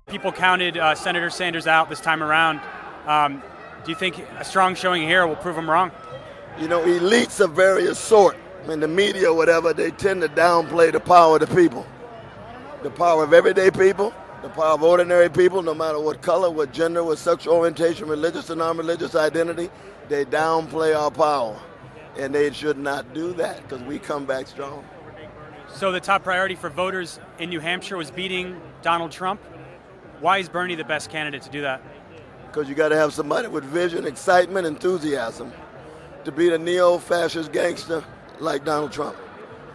People counted Senator Sanders out this time around. Do you think a strong showing here will prove him wrong? You know, elites of various sort, in the media or whatever, they tend to downplay the power of the people. The power of everyday people, the power of ordinary people, no matter what color, what gender, what sexual orientation, religious or non-religious identity, they downplay our power. And they should not do that because we come back strong. So the top priority for voters in New Hampshire was beating Donald Trump. Why is Bernie the best candidate to do that? Because you got to have somebody with vision, excitement, enthusiasm to beat a neo-fascist gangster like Donald Trump.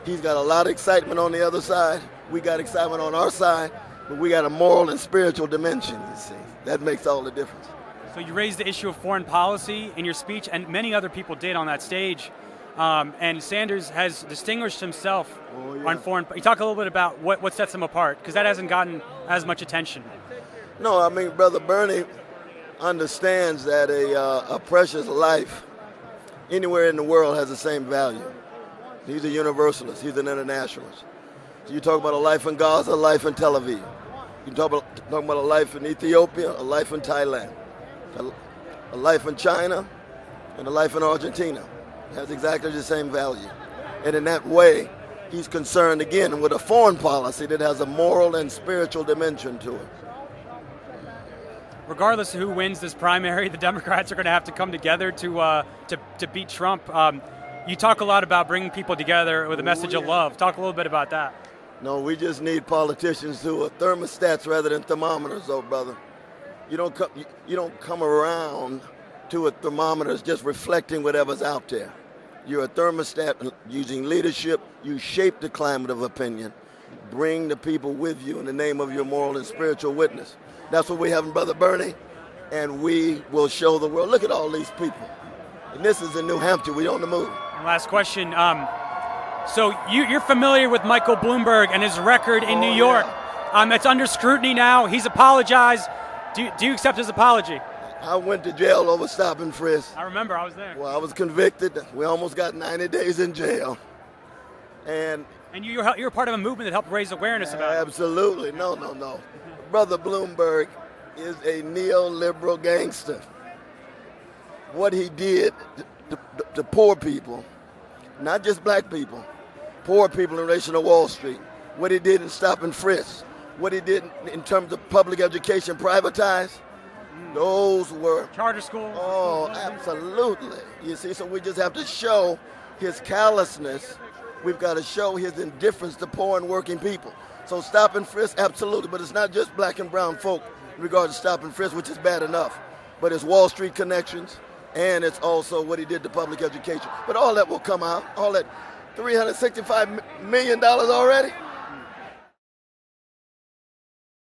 He's got a lot of excitement on the other side. We got excitement on our side, but we got a moral and spiritual dimension, you see. That makes all the difference. So you raised the issue of foreign policy in your speech, and many other people did on that stage. And Sanders has distinguished himself on foreign. You talk a little bit about what sets him apart, because that hasn't gotten as much attention. No, I mean, Brother Bernie understands that a precious life anywhere in the world has the same value. He's a universalist. He's an internationalist. So you talk about a life in Gaza, a life in Tel Aviv. You talk about a life in Ethiopia, a life in Thailand, a life in China, and a life in Argentina. It has exactly the same value. And in that way, he's concerned, again, with a foreign policy that has a moral and spiritual dimension to it. Regardless of who wins this primary, the Democrats are going to have to come together to beat Trump. You talk a lot about bringing people together with a message of love. Talk a little bit about that. No, we just need politicians who are thermostats rather than thermometers, though, brother. You don't come around to a thermometer just reflecting whatever's out there. You're a thermostat using leadership. You shape the climate of opinion. Bring the people with you in the name of your moral and spiritual witness. That's what we have in Brother Bernie, and we will show the world. Look at all these people. And this is in New Hampshire. We're on the move. And last question. So you're familiar with Michael Bloomberg and his record in New York. Yeah. It's under scrutiny now. He's apologized. Do you accept his apology? I went to jail over stop and frisk. I remember. I was there. Well, I was convicted. We almost got 90 days in jail. And you're part of a movement that helped raise awareness about it. Absolutely. No. Brother Bloomberg is a neoliberal gangster. What he did to poor people, not just black people, poor people in relation to Wall Street, what he did in stop and frisk, what he did in terms of public education privatized, those were charter schools. Oh, absolutely. You see, so we just have to show his callousness. We've got to show his indifference to poor and working people. So stop and frisk, absolutely, but it's not just black and brown folk in regard to stop and frisk, which is bad enough, but it's Wall Street connections, and it's also what he did to public education. But all that will come out, all that $365 million already.